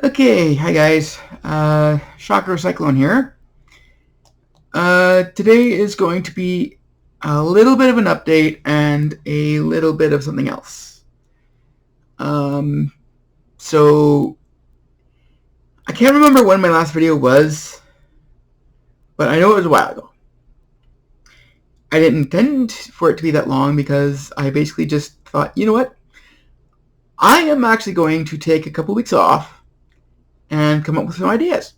Okay, hi guys. Shocker Cyclone here. Today is going to be a little bit of an update and a little bit of something else. Um, so I can't remember when my last video was, but I know it was a while ago. I didn't intend for it to be that long because I basically just thought, you know what? I am actually going to take a couple weeks off and come up with some ideas.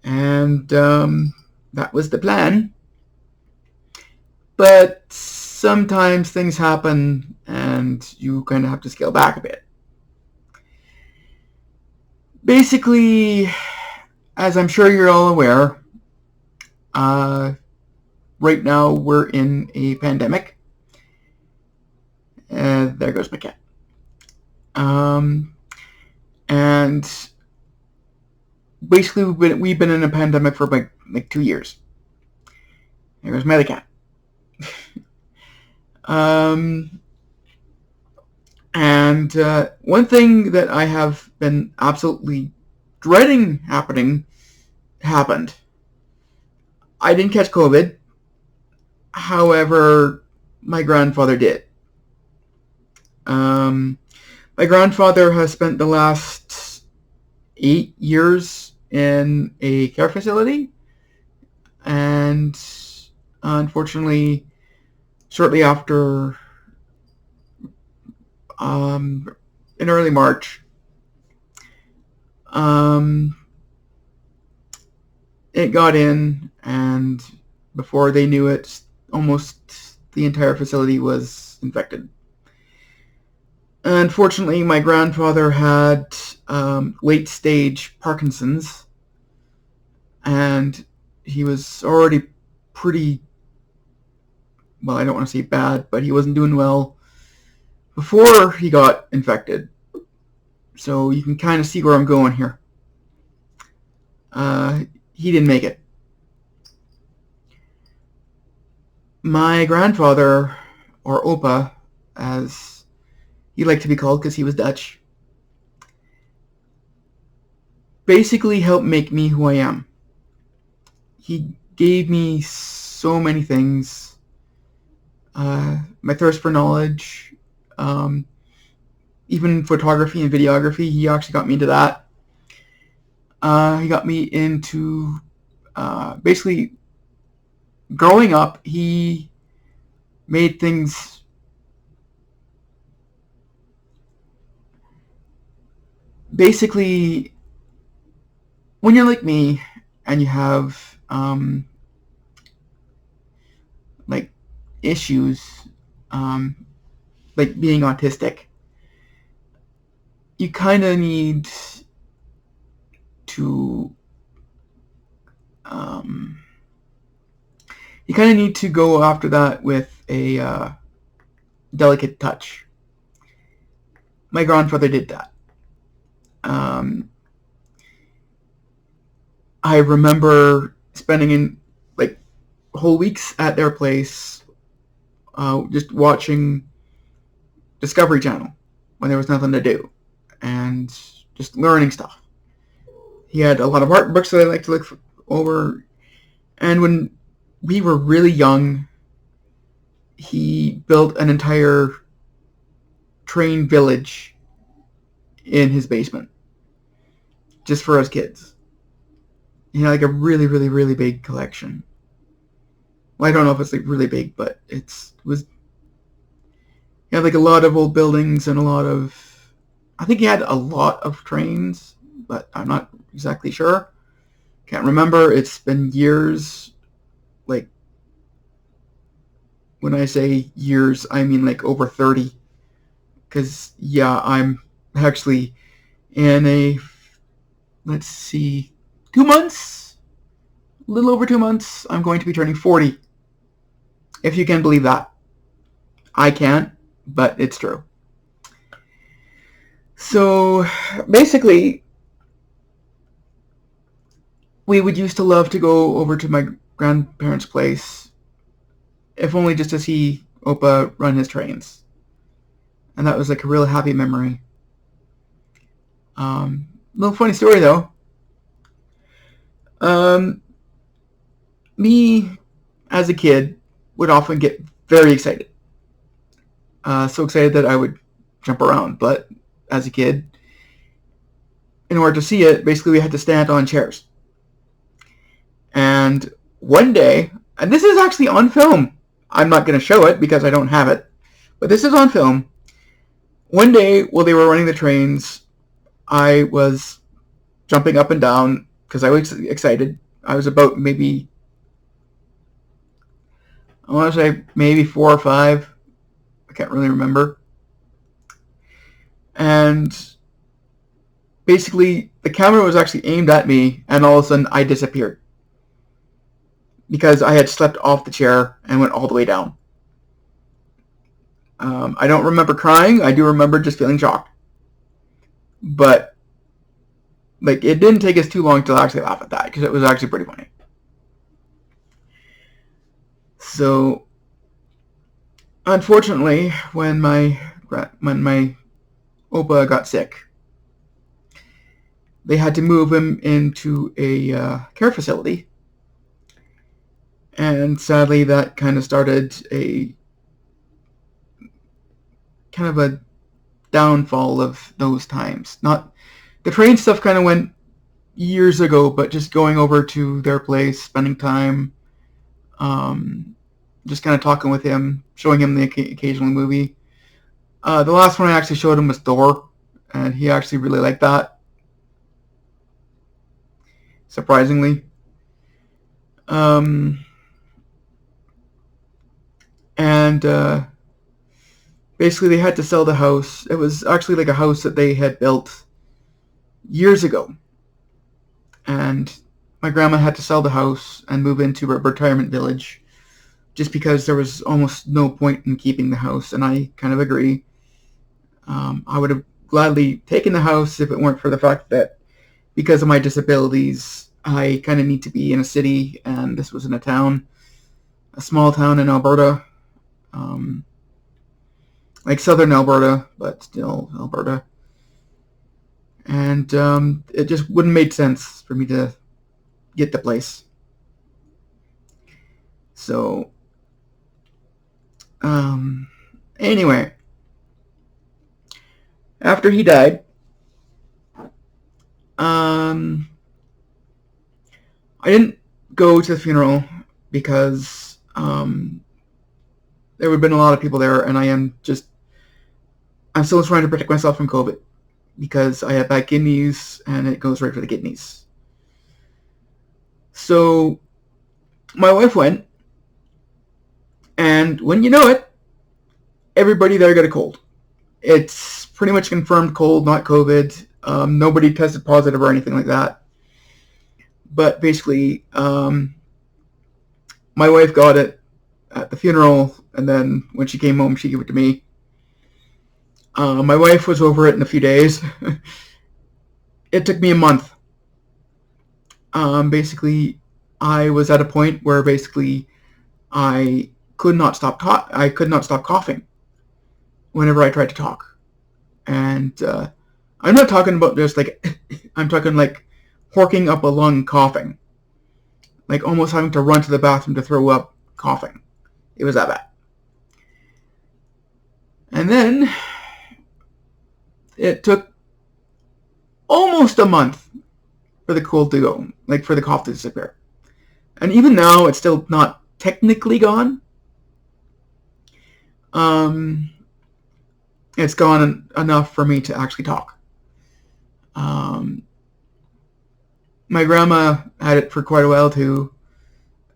And that was the plan. But sometimes things happen and you kind of have to scale back a bit. Basically, as I'm sure you're all aware, right now we're in a pandemic. There goes my cat. And basically we've been in a pandemic for like 2 years. There goes my other cat. And one thing that I have been absolutely dreading happened. I didn't catch COVID. However, my grandfather did. My grandfather has spent the last 8 years in a care facility, and unfortunately, shortly after, in early March, it got in, and before they knew it, almost the entire facility was infected. Unfortunately, my grandfather had late-stage Parkinson's, and he was already pretty, well, I don't want to say bad, but he wasn't doing well before he got infected. So you can kind of see where I'm going here. He didn't make it. My grandfather, or Opa, as he liked to be called because he was Dutch, basically helped make me who I am. He gave me so many things. My thirst for knowledge, even photography and videography, he actually got me into that. He got me into basically growing up. He made things basically when you're like me and you have like issues, like being autistic, you kind of need to go after that with a delicate touch. My grandfather did that. I remember spending in like whole weeks at their place, just watching Discovery Channel when there was nothing to do, and just learning stuff. He had a lot of art books that I liked to look over, and when we were really young, he built an entire train village in his basement just for us kids. He had like a really, really, really big collection. Well, I don't know if it's like really big, but it was. He had like a lot of old buildings and a lot of. I think he had a lot of trains, but I'm not exactly sure. Can't remember. It's been years. Like, when I say years, I mean like over 30. Because, yeah, I'm actually in a. Let's see. 2 months? A little over 2 months, I'm going to be turning 40. If you can believe that. I can't, but it's true. So, basically, we would used to love to go over to my grandparents' place, if only just to see Opa run his trains. And that was like a real happy memory. Little funny story though. Me as a kid would often get very excited. So excited that I would jump around. But as a kid, in order to see it, basically we had to stand on chairs. And one day, and this is actually on film. I'm not going to show it because I don't have it. But this is on film. One day, while they were running the trains, I was jumping up and down because I was excited. I was about maybe, I want to say maybe 4 or 5. I can't really remember. And basically, the camera was actually aimed at me, and all of a sudden, I disappeared. Because I had slept off the chair and went all the way down. I don't remember crying. I do remember just feeling shocked. But like, it didn't take us too long to actually laugh at that because it was actually pretty funny. So, unfortunately, when my Opa got sick, they had to move him into a care facility. And sadly, that kind of started a kind of a downfall of those times. Not the train stuff kind of went years ago, but just going over to their place, spending time, just kind of talking with him, showing him the occasional movie. The last one I actually showed him was Thor, and he actually really liked that, surprisingly. And basically they had to sell the house. It was actually like a house that they had built years ago. And my grandma had to sell the house and move into a retirement village just because there was almost no point in keeping the house. And I kind of agree. I would have gladly taken the house if it weren't for the fact that because of my disabilities, I kind of need to be in a city, and this was in a town, a small town in Alberta. Like southern Alberta, but still Alberta. And it just wouldn't make sense for me to get the place. So, anyway, after he died, I didn't go to the funeral because there would have been a lot of people there, and I'm still trying to protect myself from COVID because I have bad kidneys, and it goes right for the kidneys. So my wife went, and when you know it, everybody there got a cold. It's pretty much confirmed cold, not COVID. Nobody tested positive or anything like that. But basically, my wife got it at the funeral, and then when she came home, she gave it to me. My wife was over it in a few days. It took me a month. Basically, I was at a point where basically I could not stop coughing whenever I tried to talk. And I'm not talking about just like I'm talking like horking up a lung coughing, like almost having to run to the bathroom to throw up coughing. It was that bad. And then it took almost a month for the cold to go, like for the cough to disappear. And even now, it's still not technically gone. It's gone enough for me to actually talk. My grandma had it for quite a while too.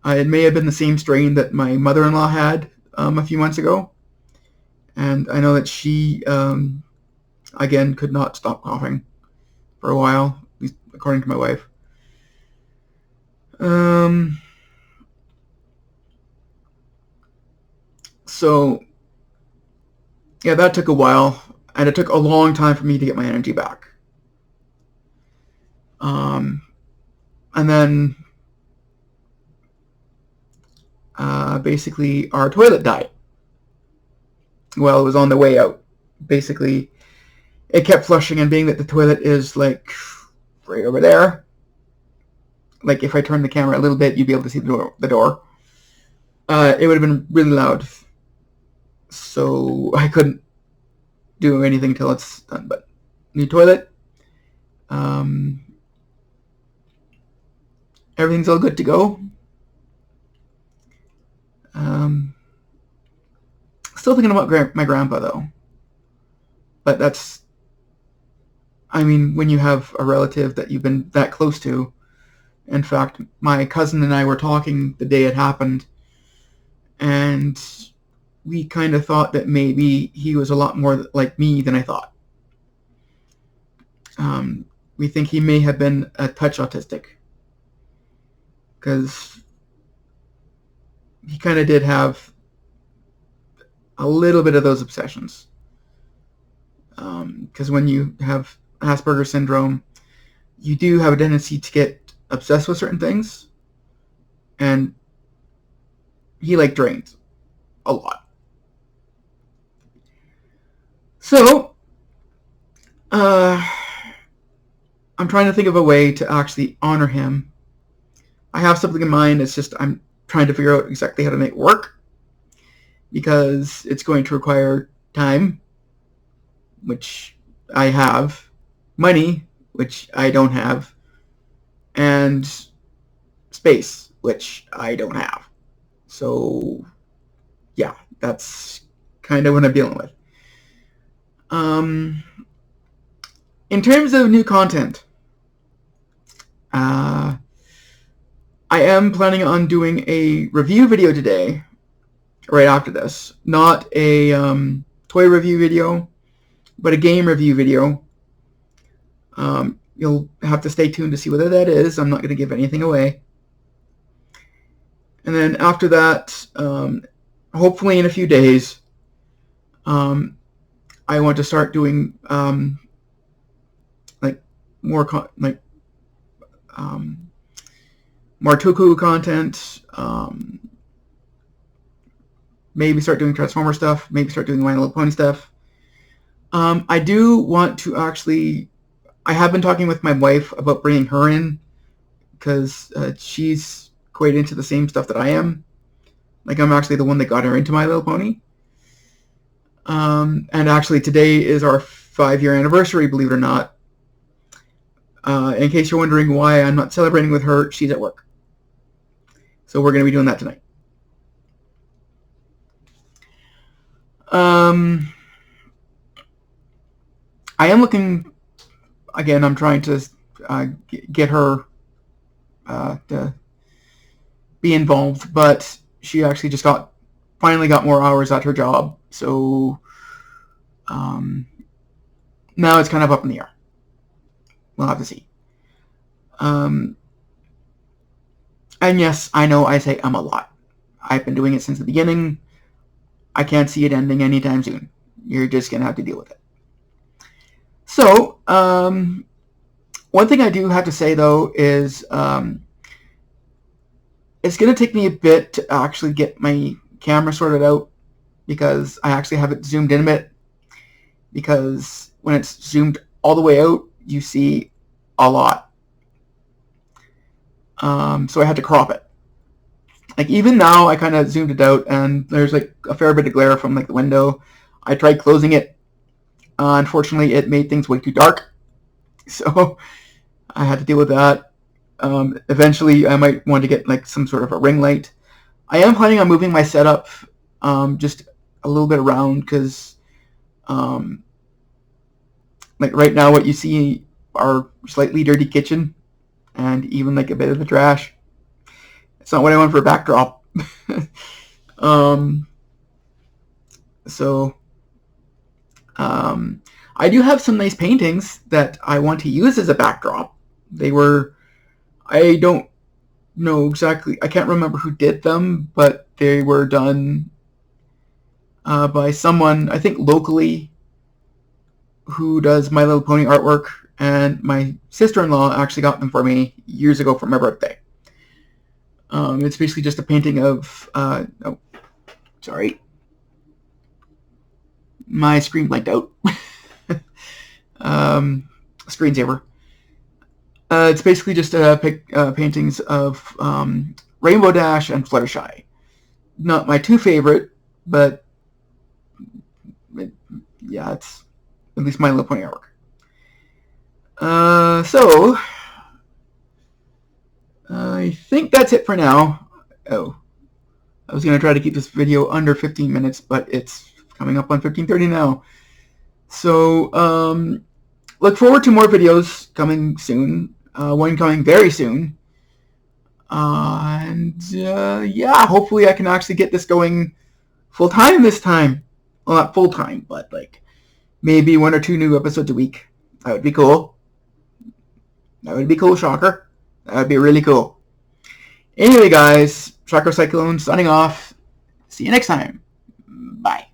It may have been the same strain that my mother-in-law had a few months ago. And I know that she, again, could not stop coughing for a while, at least according to my wife. So, yeah, that took a while, and it took a long time for me to get my energy back. And then, basically, our toilet died. Well, it was on the way out. Basically, it kept flushing, and being that the toilet is like right over there, like if I turn the camera a little bit, you'd be able to see the door. It would have been really loud, so I couldn't do anything until it's done. But new toilet, everything's all good to go. Still thinking about my grandpa though, but that's, I mean, when you have a relative that you've been that close to. In fact, my cousin and I were talking the day it happened, and we kind of thought that maybe he was a lot more like me than I thought. We think he may have been a touch autistic, because he kind of did have a little bit of those obsessions. Because when you have Asperger's syndrome, you do have a tendency to get obsessed with certain things, and he drained a lot. So, I'm trying to think of a way to actually honor him. I have something in mind. It's just I'm trying to figure out exactly how to make it work, because it's going to require time, which I have, money, which I don't have, and space, which I don't have. So, yeah, that's kind of what I'm dealing with. In terms of new content, I am planning on doing a review video today, right after this. Not a toy review video, but a game review video. You'll have to stay tuned to see whether that is. I'm not going to give anything away. And then after that, hopefully in a few days, I want to start doing more Toku content. Maybe start doing Transformer stuff. Maybe start doing My Little Pony stuff. I do want to actually. I have been talking with my wife about bringing her in, because she's quite into the same stuff that I am. I'm actually the one that got her into My Little Pony. And actually today is our 5-year anniversary, believe it or not. In case you're wondering why I'm not celebrating with her, she's at work. So we're going to be doing that tonight. I am looking, again, I'm trying to get her to be involved, but she actually just finally got more hours at her job. So now it's kind of up in the air. We'll have to see. And yes, I know I say a lot. I've been doing it since the beginning. I can't see it ending anytime soon. You're just going to have to deal with it. So, one thing I do have to say, though, is it's going to take me a bit to actually get my camera sorted out, because I actually have it zoomed in a bit. Because when it's zoomed all the way out, you see a lot. So I had to crop it. Even now, I kind of zoomed it out, and there's a fair bit of glare from the window. I tried closing it. Unfortunately, it made things way too dark, so I had to deal with that. Eventually, I might want to get some sort of a ring light. I am planning on moving my setup just a little bit around, because right now, what you see are slightly dirty kitchen, and even a bit of the trash. It's not what I want for a backdrop. I do have some nice paintings that I want to use as a backdrop. I don't know exactly, I can't remember who did them, but they were done by someone, I think locally, who does My Little Pony artwork, and my sister-in-law actually got them for me years ago for my birthday. It's basically just a painting of, oh, sorry. My screen blanked out. screensaver. It's basically just paintings of Rainbow Dash and Fluttershy. Not my two favorite, but yeah, it's at least My Little Pony artwork. So I think that's it for now. Oh, I was going to try to keep this video under 15 minutes, but it's coming up on 15:30 now. So look forward to more videos coming soon. One coming very soon. Yeah, hopefully I can actually get this going full-time this time. Well, not full-time, but like maybe 1 or 2 new episodes a week. That would be cool. That would be cool, shocker. That would be really cool. Anyway, guys, Shocker Cyclone signing off. See you next time. Bye.